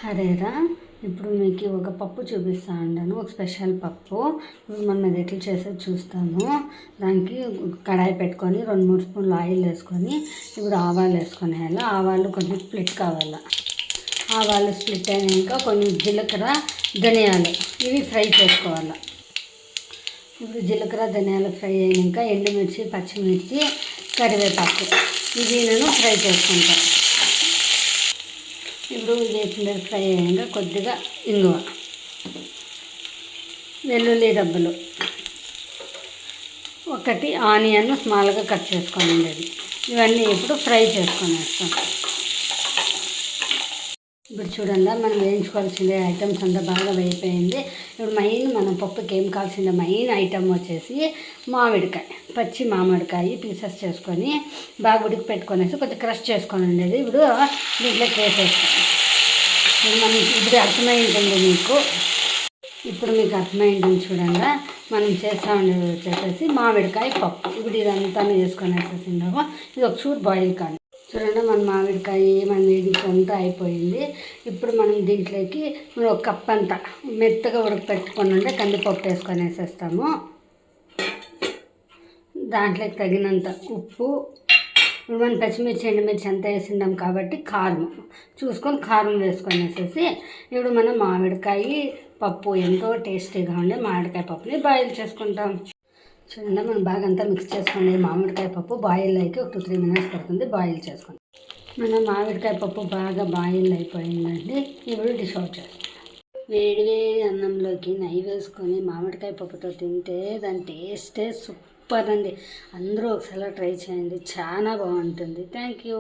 హరేరా, ఇప్పుడు మీకు ఒక పప్పు చూపిస్తా ఉన్నాను. ఒక స్పెషల్ పప్పు. మనం అది ఎట్లా చేసేది చూస్తాము. దానికి కడాయి పెట్టుకొని 2-3 స్పూన్లు ఆయిల్ వేసుకొని ఇప్పుడు ఆవాలు వేసుకునేయాలి. ఆవాలు కొంచెం స్ప్లిట్ కావాలి. ఆవాలు స్ప్లిట్ అయినాక కొన్ని జీలకర్ర, ధనియాలు ఇవి ఫ్రై చేసుకోవాలి. ఇప్పుడు జీలకర్ర, ధనియాలు ఫ్రై అయినాక ఎండుమిర్చి, పచ్చిమిర్చి, కరివేపాకు ఇవి నేను ఫ్రై చేసుకుంటాను. ఇప్పుడు వేసిన ఫ్రై అయ్యాక కొద్దిగా ఇంగువ, వెల్లుల్లి రబ్బలు, ఒకటి ఆనియన్ స్మాల్గా కట్ చేసుకొని ఉండేది. ఇవన్నీ ఇప్పుడు ఫ్రై చేసుకొని వేస్తాం. ఇప్పుడు చూడండి, మనం వేయించుకోవాల్సిన ఐటమ్స్ అంతా బాగా వేయిపోయింది. ఇప్పుడు మెయిన్ మన పప్పుకి ఏం కావాల్సిన మెయిన్ ఐటమ్ వచ్చేసి మామిడికాయ, పచ్చి మామిడికాయ పీసెస్ చేసుకొని బాగా ఉడికి పెట్టుకొనేసి కొంచెం క్రష్ చేసుకొని ఉండేది. ఇప్పుడు దీంట్లోకి వేసేస్తాం. ఇప్పుడు అర్థమై ఉంటుంది మీకు. ఇప్పుడు మీకు అర్థమై ఉంటుంది చూడండి. మనం చేస్తూ ఉండేది వచ్చేసేసి మామిడికాయ పప్పు. ఇప్పుడు ఇదంతా వేసుకొని వేసేసిందాము. ఇది ఒక చూరు బాయిల్ కానీ చూడండి. మన మామిడికాయ మన వేడించంతా అయిపోయింది. ఇప్పుడు మనం దీంట్లోకి ఒక కప్ అంతా మెత్తగా ఉడకపెట్టుకొని ఉండే కందిపప్పు వేసుకొని వేసేస్తాము. దాంట్లోకి తగినంత ఉప్పు, ఇప్పుడు మనం పచ్చిమిర్చి, ఎండుమిర్చి అంతా వేసిందాం కాబట్టి కారం చూసుకొని కారం వేసుకొని వేసేసి ఇప్పుడు మనం మామిడికాయ పప్పు ఎంతో టేస్టీగా ఉండే మామిడికాయ పప్పుని బాయిల్ చేసుకుంటాం. చూడండి, మనం బాగా అంతా మిక్స్ చేసుకోండి. మామిడికాయ పప్పు బాయిల్ అయ్యి ఒక 2-3 మినిట్స్ పడుతుంది బాయిల్ చేసుకుంటాం. మన మామిడికాయ పప్పు బాగా బాయిల్ అయిపోయిందండి. ఇప్పుడు డిష్ అవుట్ చేసుకుంటాం. వేడి వేడి అన్నంలోకి నెయ్యి వేసుకొని మామిడికాయ పప్పుతో తింటే దాని టేస్టే సూపర్ అండి. అందరూ ఒకసారి ట్రై చేయండి, చాలా బాగుంటుంది. Thank you.